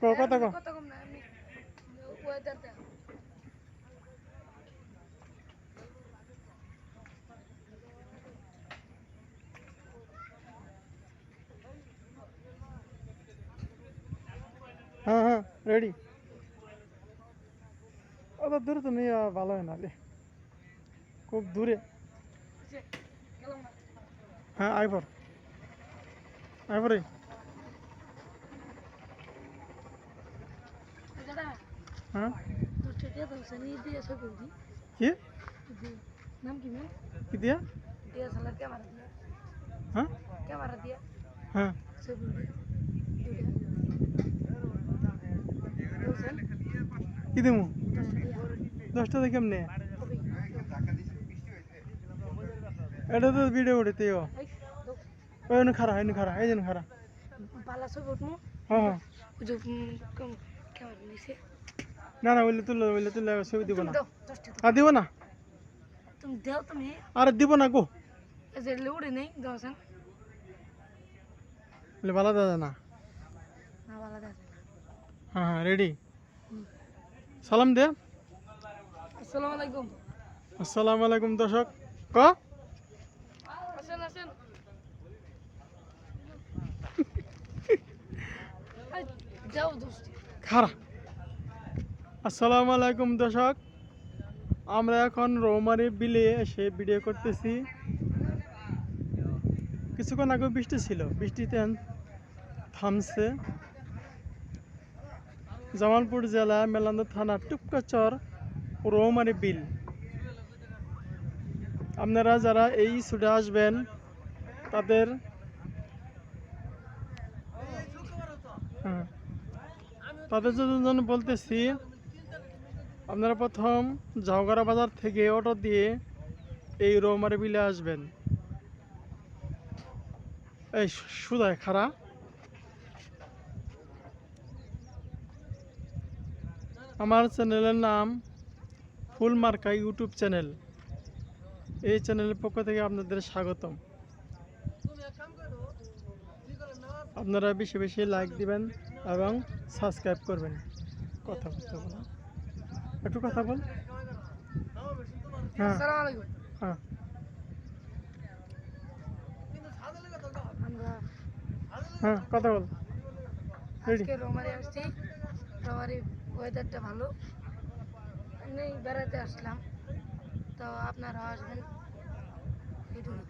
কথা কো। কত কম না আমি ওয়েদারটা হ্যাঁ হ্যাঁ রেডি। অত দূরে তো নিয়ে ভালো হয় না রে, খুব দূরে। গেলাম না হ্যাঁ আইবর আইবরে। দাদা হ্যাঁ তোর ছেটিয়া তো সনি দিয়ে ছবি দি কি নাম কি ম্যাম কি দিয়া? ডিএসএলআর ক্যামেরা দিয়ে হ্যাঁ ক্যামেরা দিয়ে হ্যাঁ ছবি দি দুটা কি দেবো? 10 10 টাকা কেমনে? কবি এটা তো ভিডিও উঠেতেও। এই ওই খারা হয় খারা এই যেন খারা। পালা ছবি উঠমু হ্যাঁ হ্যাঁ ওই যে ক্যামেরা নিছে না না ওইলে তুললে ছবি দিব তুমি না। দাও 10 টাকা আর দিব না। তুমি দাও তুমি আরে দিব না গো। এই যে উড়ে নেই দাওছেন বলে ভালো দাদা না। না ভালো দাও হ্যাঁ হ্যাঁ রেডি। সালাম দে। আসসালামু আলাইকুম আসসালামু আলাইকুম দর্শক ক। আসেন আসেন এই যাও দোস্ত খারা। আসসালামু আলাইকুম দর্শক, আমরা এখন রৌমারী বিলে এসে ভিডিও করতেছি। কিছুক্ষণ আগে বৃষ্টি ছিল, বৃষ্টিতে থামছে। জামালপুর জেলা মেলান্দা থানা টুপকাচর রৌমারী বিল। আপনারা যারা এই ছুটে আসবেন তাদের তাদের জন্য বলতেছি, আপনারা প্রথম জাউগাড়া বাজার থেকে অটো দিয়ে এই রৌমারী বিলে আসবেন। এই সুদায় খারা। আমার চ্যানেলের নাম ফুল মার্কা ইউটিউব চ্যানেল। এই চ্যানেলের পক্ষ থেকে আপনাদের স্বাগতম। আপনারা বেশি বেশি লাইক দিবেন এবং সাবস্ক্রাইব করবেন। কথা বলতে বলো, একটু কথা বল। হ্যাঁ আসসালামু আলাইকুম হ্যাঁ আমরা হ্যাঁ কথা বল রেডি। আজকে রোমারে আসছি রোমারি ওয়েদারটা ভালো এমনি বেড়াতে আসলাম তো আপনারা আসবেন এটুকু